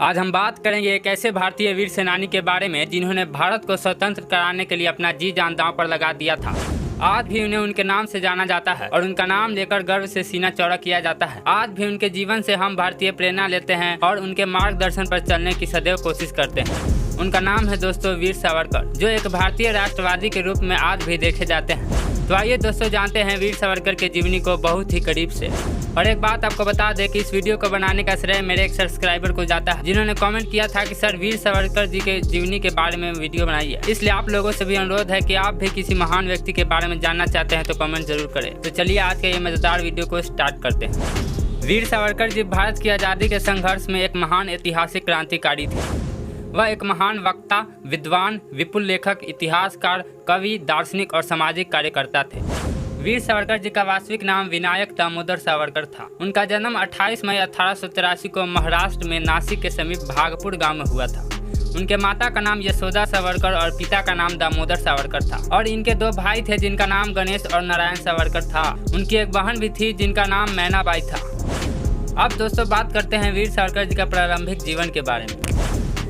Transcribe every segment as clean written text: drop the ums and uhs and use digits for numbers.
आज हम बात करेंगे एक ऐसे भारतीय वीर सेनानी के बारे में जिन्होंने भारत को स्वतंत्र कराने के लिए अपना जी जान दांव पर लगा दिया था। आज भी उन्हें उनके नाम से जाना जाता है और उनका नाम लेकर गर्व से सीना चौड़ा किया जाता है। आज भी उनके जीवन से हम भारतीय प्रेरणा लेते हैं और उनके मार्गदर्शन पर चलने की सदैव कोशिश करते हैं। उनका नाम है दोस्तों वीर सावरकर, जो एक भारतीय राष्ट्रवादी के रूप में आज भी देखे जाते हैं। तो आइए दोस्तों जानते हैं वीर सावरकर के जीवनी को बहुत ही करीब से। और एक बात आपको बता दें कि इस वीडियो को बनाने का श्रेय मेरे एक सब्सक्राइबर को जाता है, जिन्होंने कमेंट किया था कि सर वीर सावरकर जी के जीवनी के बारे में वीडियो बनाइए। इसलिए आप लोगों से भी अनुरोध है कि आप भी किसी महान व्यक्ति के बारे में जानना चाहते हैं तो कमेंट जरूर करें। तो चलिए आज के ये मजेदार वीडियो को स्टार्ट करते हैं। वीर सावरकर जी भारत की आज़ादी के संघर्ष में एक महान ऐतिहासिक क्रांतिकारी थे। वह एक महान वक्ता, विद्वान, विपुल लेखक, इतिहासकार, कवि, दार्शनिक और सामाजिक कार्यकर्ता थे। वीर सावरकर जी का वास्तविक नाम विनायक दामोदर सावरकर था। उनका जन्म 28 मई 1883 को महाराष्ट्र में नासिक के समीप भागपुर गांव में हुआ था। उनके माता का नाम यशोदा सावरकर और पिता का नाम दामोदर सावरकर था और इनके दो भाई थे जिनका नाम गणेश और नारायण सावरकर था। उनकी एक बहन भी थी जिनका नाम मैनाबाई था। अब दोस्तों बात करते हैं वीर सावरकर जी का प्रारंभिक जीवन के बारे में।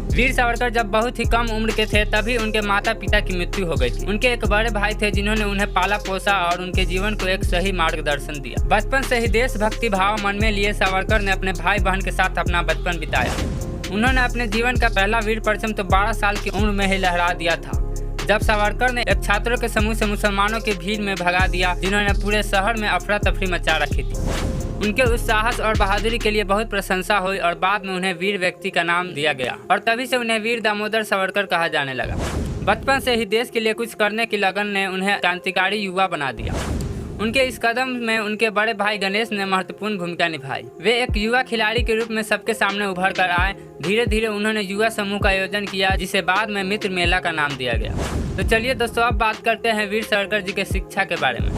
वीर सावरकर जब बहुत ही कम उम्र के थे तभी उनके माता पिता की मृत्यु हो गई थी। उनके एक बड़े भाई थे जिन्होंने उन्हें पाला पोसा और उनके जीवन को एक सही मार्गदर्शन दिया। बचपन से ही देशभक्ति भाव मन में लिए सावरकर ने अपने भाई बहन के साथ अपना बचपन बिताया। उन्होंने अपने जीवन का पहला वीर परचम तो 12 साल की उम्र में ही लहरा दिया था, जब सावरकर ने एक छात्रों के समूह से मुसलमानों की भीड़ में भगा दिया, जिन्होंने पूरे शहर में अफरा तफरी मचा रखी थी। उनके उस साहस और बहादुरी के लिए बहुत प्रशंसा हुई और बाद में उन्हें वीर व्यक्ति का नाम दिया गया और तभी से उन्हें वीर दामोदर सावरकर कहा जाने लगा। बचपन से ही देश के लिए कुछ करने की लगन ने उन्हें क्रांतिकारी युवा बना दिया। उनके इस कदम में उनके बड़े भाई गणेश ने महत्वपूर्ण भूमिका निभाई। वे एक युवा खिलाड़ी के रूप में सबके सामने उभर कर आए। धीरे धीरे उन्होंने युवा समूह का आयोजन किया, जिसे बाद में मित्र मेला का नाम दिया गया। तो चलिए दोस्तों अब बात करते हैं वीर सावरकर जी के शिक्षा के बारे में।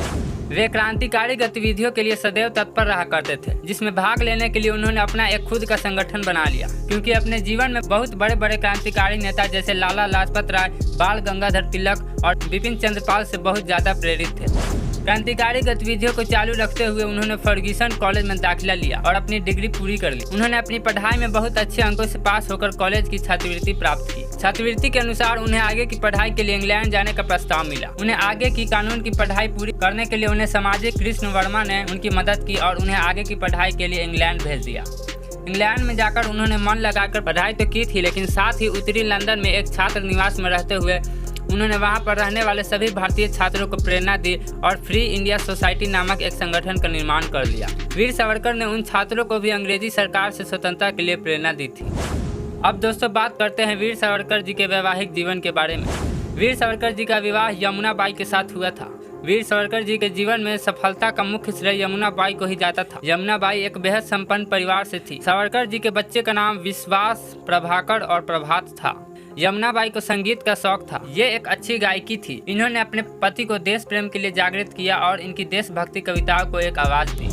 वे क्रांतिकारी गतिविधियों के लिए सदैव तत्पर रहा करते थे, जिसमें भाग लेने के लिए उन्होंने अपना एक खुद का संगठन बना लिया, क्योंकि अपने जीवन में बहुत बड़े बड़े क्रांतिकारी नेता जैसे लाला लाजपत राय, बाल गंगाधर तिलक और बिपिन चंद्र पाल से बहुत ज्यादा प्रेरित थे। क्रांतिकारी गतिविधियों को चालू रखते हुए उन्होंने फर्ग्यूसन कॉलेज में दाखिला लिया और अपनी डिग्री पूरी कर ली। उन्होंने अपनी पढ़ाई में बहुत अच्छे अंकों से पास होकर कॉलेज की छात्रवृत्ति प्राप्त की। छात्रवृत्ति के अनुसार उन्हें आगे की पढ़ाई के लिए इंग्लैंड जाने का प्रस्ताव मिला। उन्हें आगे की कानून की पढ़ाई पूरी करने के लिए उन्हें सामाजिक कृष्ण वर्मा ने उनकी मदद की और उन्हें आगे की पढ़ाई के लिए इंग्लैंड भेज दिया। इंग्लैंड में जाकर उन्होंने मन लगाकर पढ़ाई तो की थी, लेकिन साथ ही उत्तरी लंदन में एक छात्र निवास में रहते हुए उन्होंने वहां पर रहने वाले सभी भारतीय छात्रों को प्रेरणा दी और फ्री इंडिया सोसाइटी नामक एक संगठन का निर्माण कर लिया। वीर सावरकर ने उन छात्रों को भी अंग्रेजी सरकार से स्वतंत्रता के लिए प्रेरणा दी थी। अब दोस्तों बात करते हैं वीर सावरकर जी के वैवाहिक जीवन के बारे में। वीर सावरकर जी का विवाह यमुना बाई के साथ हुआ था। वीर सावरकर जी के जीवन में सफलता का मुख्य श्रेय यमुना बाई को ही जाता था। यमुना बाई एक बेहद संपन्न परिवार से थी। सावरकर जी के बच्चे का नाम विश्वास, प्रभाकर और प्रभात था। यमुना बाई को संगीत का शौक था। ये एक अच्छी गायकी थी। इन्होंने अपने पति को देश प्रेम के लिए जागृत किया और इनकी देशभक्ति कविताओं को एक आवाज दी।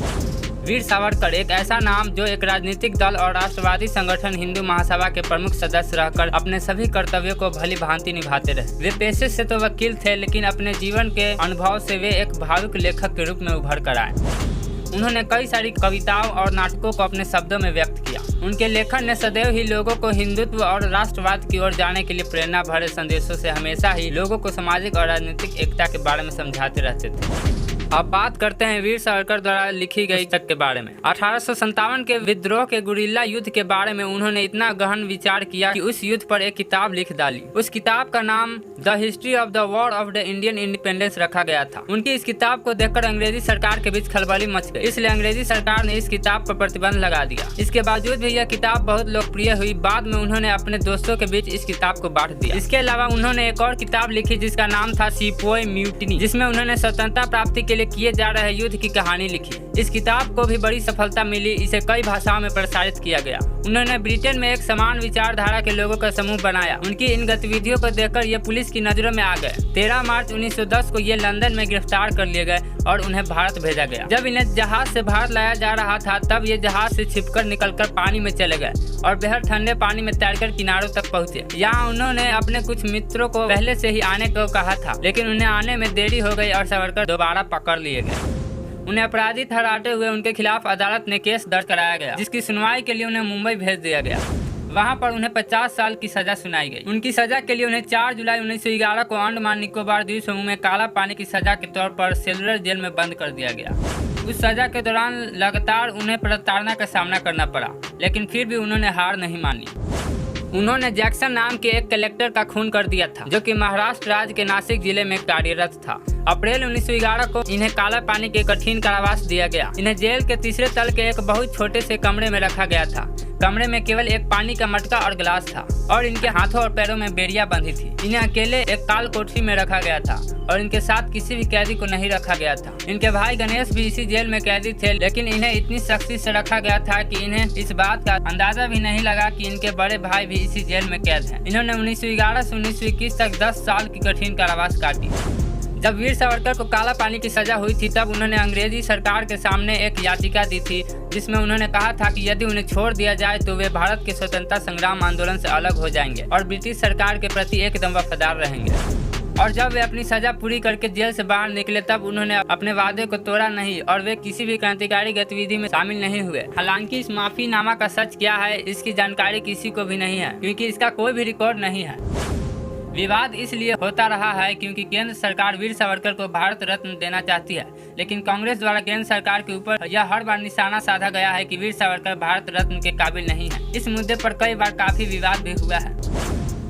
वीर सावरकर एक ऐसा नाम जो एक राजनीतिक दल और राष्ट्रवादी संगठन हिंदू महासभा के प्रमुख सदस्य रहकर अपने सभी कर्तव्यों को भली भांति निभाते रहे। वे पेशे से तो वकील थे, लेकिन अपने जीवन के अनुभव से वे एक भावुक लेखक के रूप में उभर कर आए। उन्होंने कई सारी कविताओं और नाटकों को अपने शब्दों में व्यक्त किया। उनके लेखन ने सदैव ही लोगों को हिंदुत्व और राष्ट्रवाद की ओर जाने के लिए प्रेरणा भरे संदेशों से हमेशा ही लोगों को सामाजिक और राजनीतिक एकता के बारे में समझाते रहते थे। अब बात करते हैं वीर सावरकर द्वारा लिखी गई पुस्तक के बारे में। 1857 के विद्रोह के गुरिल्ला युद्ध के बारे में उन्होंने इतना गहन विचार किया कि उस युद्ध पर एक किताब लिख डाली। उस किताब का नाम the history of the war of the Indian independence रखा गया था। उनकी इस किताब को देखकर अंग्रेजी सरकार के बीच खलबली मच गई, इसलिए अंग्रेजी सरकार ने इस किताब पर प्रतिबंध लगा दिया। इसके बावजूद भी यह किताब बहुत लोकप्रिय हुई। बाद में उन्होंने अपने दोस्तों के बीच इस किताब को बांट दिया। इसके अलावा उन्होंने एक और किताब लिखी जिसका नाम था सिपोई म्यूटिनी, जिसमें उन्होंने स्वतंत्रता प्राप्ति के लिए किए जा रहे युद्ध की कहानी लिखी। इस किताब को भी बड़ी सफलता मिली। इसे कई भाषाओं में प्रसारित किया गया। उन्होंने ब्रिटेन में एक समान विचारधारा के लोगों का समूह बनाया। उनकी इन गतिविधियों को देखकर ये पुलिस की नजरों में आ गए। 13 मार्च 1910 को ये लंदन में गिरफ्तार कर लिए गए और उन्हें भारत भेजा गया। जब इन्हें जहाज से भारत लाया जा रहा था तब ये जहाज से छिपकर निकलकर पानी में चले गए और बेहद ठंडे पानी में तैरकर किनारों तक पहुंचे। यहाँ उन्होंने अपने कुछ मित्रों को पहले से ही आने को कहा था, लेकिन उन्हें आने में देरी हो गई और सावरकर दोबारा पकड़ लिए गए। उन्हें अपराधी ठहराते हुए उनके खिलाफ अदालत ने केस दर्ज कराया गया, जिसकी सुनवाई के लिए उन्हें मुंबई भेज दिया गया। वहाँ पर उन्हें 50 साल की सजा सुनाई गई। उनकी सजा के लिए उन्हें 4 जुलाई 1911 को अंडमान निकोबार द्वीप समूह में काला पानी की सजा के तौर पर सेलुलर जेल में बंद कर दिया गया। उस सजा के दौरान लगातार उन्हें प्रताड़ना का सामना करना पड़ा, लेकिन फिर भी उन्होंने हार नहीं मानी। उन्होंने जैक्सन नाम के एक कलेक्टर का खून कर दिया था, जो कि महाराष्ट्र राज्य के नासिक जिले में कार्यरत था। अप्रैल 1911 को इन्हें काला पानी के कठिन कारावास दिया गया। इन्हें जेल के तीसरे तल के एक बहुत छोटे से कमरे में रखा गया था। कमरे में केवल एक पानी का मटका और गिलास था और इनके हाथों और पैरों में बेड़ियां बंधी थी। इन्हें अकेले एक काल कोठरी में रखा गया था और इनके साथ किसी भी कैदी को नहीं रखा गया था। इनके भाई गणेश भी इसी जेल में कैदी थे, लेकिन इन्हें इतनी सख्ती से रखा गया था कि इन्हें इस बात का अंदाजा भी नहीं लगा कि इनके बड़े भाई भी इसी जेल में कैद हैं। इन्होंने 1911 से 1921 तक 10 साल की कठिन कारावास काटी। जब वीर सावरकर को काला पानी की सजा हुई थी, तब उन्होंने अंग्रेजी सरकार के सामने एक याचिका दी थी, जिसमें उन्होंने कहा था कि यदि उन्हें छोड़ दिया जाए तो वे भारत के स्वतंत्रता संग्राम आंदोलन से अलग हो जाएंगे और ब्रिटिश सरकार के प्रति एकदम वफादार रहेंगे। और जब वे अपनी सजा पूरी करके जेल से बाहर निकले, तब उन्होंने अपने वादे को तोड़ा नहीं और वे किसी भी क्रांतिकारी गतिविधि में शामिल नहीं हुए। हालांकि इस माफीनामा का सच क्या है, इसकी जानकारी किसी को भी नहीं है, क्योंकि इसका कोई भी रिकॉर्ड नहीं है। विवाद इसलिए होता रहा है क्योंकि केंद्र सरकार वीर सावरकर को भारत रत्न देना चाहती है, लेकिन कांग्रेस द्वारा केंद्र सरकार के ऊपर यह हर बार निशाना साधा गया है कि वीर सावरकर भारत रत्न के काबिल नहीं है। इस मुद्दे पर कई बार काफी विवाद भी हुआ है।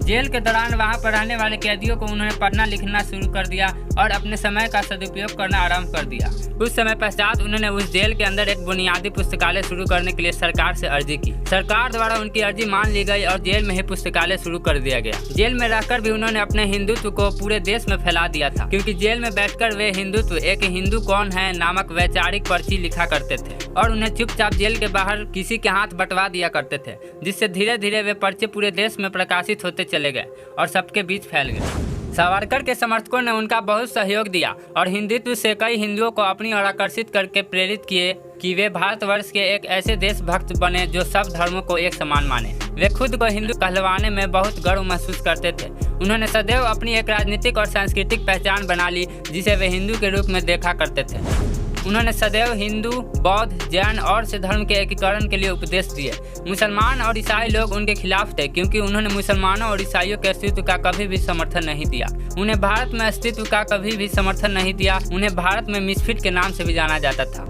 जेल के दौरान वहां पर रहने वाले कैदियों को उन्होंने पढ़ना लिखना शुरू कर दिया और अपने समय का सदुपयोग करना आरंभ कर दिया। कुछ समय पश्चात उन्होंने उस जेल के अंदर एक बुनियादी पुस्तकालय शुरू करने के लिए सरकार से अर्जी की। सरकार द्वारा उनकी अर्जी मान ली गई और जेल में ही पुस्तकालय शुरू कर दिया गया। जेल में रहकर भी उन्होंने अपने हिंदुत्व को पूरे देश में फैला दिया था, क्योंकि जेल में बैठकर वे हिंदुत्व एक हिंदू कौन है नामक वैचारिक पर्ची लिखा करते थे और उन्हें चुपचाप जेल के बाहर किसी के हाथ बंटवा दिया करते थे, जिससे धीरे धीरे वे पर्चे पूरे देश में प्रकाशित होते चले गए और सबके बीच फैल गए। सावरकर के समर्थकों ने उनका बहुत सहयोग दिया और हिंदुत्व से कई हिंदुओं को अपनी ओर आकर्षित करके प्रेरित किए कि वे भारतवर्ष के एक ऐसे देशभक्त बने जो सब धर्मों को एक समान माने। वे खुद को हिंदू कहलवाने में बहुत गर्व महसूस करते थे। उन्होंने सदैव अपनी एक राजनीतिक और सांस्कृतिक पहचान बना ली, जिसे वे हिंदू के रूप में देखा करते थे। उन्होंने सदैव हिंदू, बौद्ध, जैन और से धर्म के एकीकरण के लिए उपदेश दिए। मुसलमान और ईसाई लोग उनके खिलाफ थे, क्योंकि उन्होंने मुसलमानों और ईसाइयों के अस्तित्व का कभी भी समर्थन नहीं दिया। उन्हें भारत में अस्तित्व का कभी भी समर्थन नहीं दिया। उन्हें भारत में मिसफिट के नाम से भी जाना जाता था।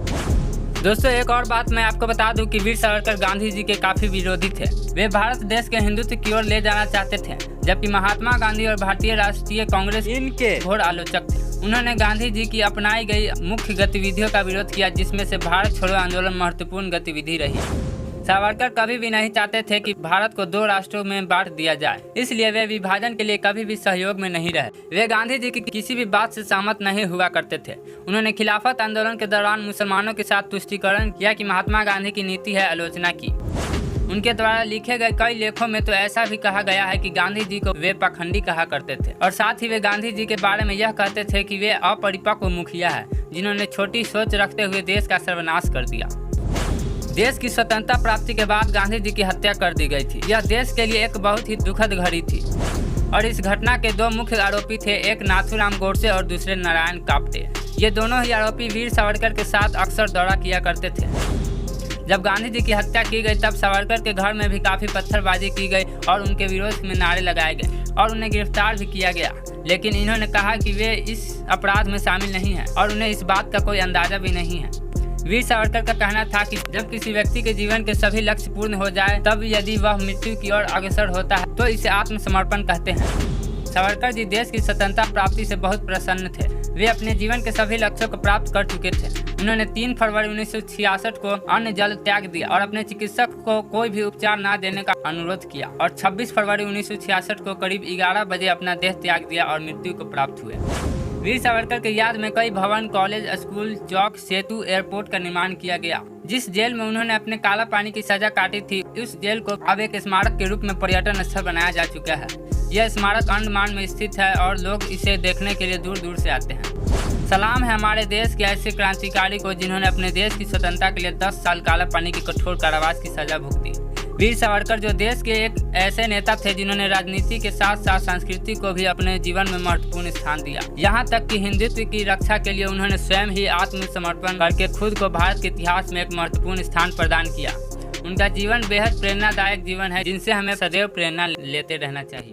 दोस्तों, एक और बात मैं आपको बता दूं कि वीर सावरकर गांधी जी के काफी विरोधी थे। वे भारत देश के हिंदुत्व की ओर ले जाना चाहते थे, जबकि महात्मा गांधी और भारतीय राष्ट्रीय कांग्रेस इनके घोर आलोचक थे। उन्होंने गांधी जी की अपनाई गई मुख्य गतिविधियों का विरोध किया, जिसमें से भारत छोड़ो आंदोलन महत्वपूर्ण गतिविधि रही। सावरकर कभी भी नहीं चाहते थे कि भारत को 2 राष्ट्रों में बांट दिया जाए, इसलिए वे विभाजन के लिए कभी भी सहयोग में नहीं रहे। वे गांधी जी की किसी भी बात से सहमत नहीं हुआ करते थे। उन्होंने खिलाफत आंदोलन के दौरान मुसलमानों के साथ तुष्टीकरण किया कि महात्मा गांधी की नीति है आलोचना की। उनके द्वारा लिखे गए कई लेखों में तो ऐसा भी कहा गया है कि गांधी जी को वे पाखंडी कहा करते थे और साथ ही वे गांधी जी के बारे में यह कहते थे कि वे अपरिपक्व मुखिया है, जिन्होंने छोटी सोच रखते हुए देश का सर्वनाश कर दिया। देश की स्वतंत्रता प्राप्ति के बाद गांधी जी की हत्या कर दी गई थी। यह देश के लिए एक बहुत ही दुखद घड़ी थी और इस घटना के 2 मुख्य आरोपी थे, एक नाथूराम गोडसे और दूसरे नारायण काप्टे। ये दोनों ही आरोपी वीर सावरकर के साथ अक्सर दौरा किया करते थे। जब गांधी जी की हत्या की गई, तब सावरकर के घर में भी काफी पत्थरबाजी की गई और उनके विरोध में नारे लगाए गए और उन्हें गिरफ्तार भी किया गया, लेकिन इन्होंने कहा कि वे इस अपराध में शामिल नहीं हैं और उन्हें इस बात का कोई अंदाजा भी नहीं है। वीर सावरकर का कहना था कि जब किसी व्यक्ति के जीवन के सभी लक्ष्य पूर्ण हो जाए, तब यदि वह मृत्यु की ओर अग्रसर होता है तो इसे आत्मसमर्पण कहते हैं। सावरकर जी देश की स्वतंत्रता प्राप्ति से बहुत प्रसन्न थे। वे अपने जीवन के सभी लक्ष्यों को प्राप्त कर चुके थे। उन्होंने 3 फरवरी 1966 को अन्न जल त्याग दिया और अपने चिकित्सक को कोई भी उपचार न देने का अनुरोध किया और 26 फरवरी 1966 को करीब 11 बजे अपना देह त्याग दिया और मृत्यु को प्राप्त हुए। वीर सावरकर के याद में कई भवन, कॉलेज, स्कूल, चौक, सेतु, एयरपोर्ट का निर्माण किया गया। जिस जेल में उन्होंने अपने काला पानी की सजा काटी थी, उस जेल को अब एक स्मारक के रूप में पर्यटन स्थल बनाया जा चुका है। यह स्मारक अंडमान में स्थित है और लोग इसे देखने के लिए दूर दूर से आते हैं। सलाम है हमारे देश के ऐसे क्रांतिकारी को जिन्होंने अपने देश की स्वतंत्रता के लिए 10 साल काला पानी की कठोर कारावास की सजा भुगती। वीर सावरकर जो देश के एक ऐसे नेता थे जिन्होंने राजनीति के साथ साथ संस्कृति को भी अपने जीवन में महत्वपूर्ण स्थान दिया। यहाँ तक कि हिंदुत्व की रक्षा के लिए उन्होंने स्वयं ही आत्मसमर्पण करके खुद को भारत के इतिहास में एक महत्वपूर्ण स्थान प्रदान किया। उनका जीवन बेहद प्रेरणादायक जीवन है, जिनसे हमें सदैव प्रेरणा लेते रहना चाहिए।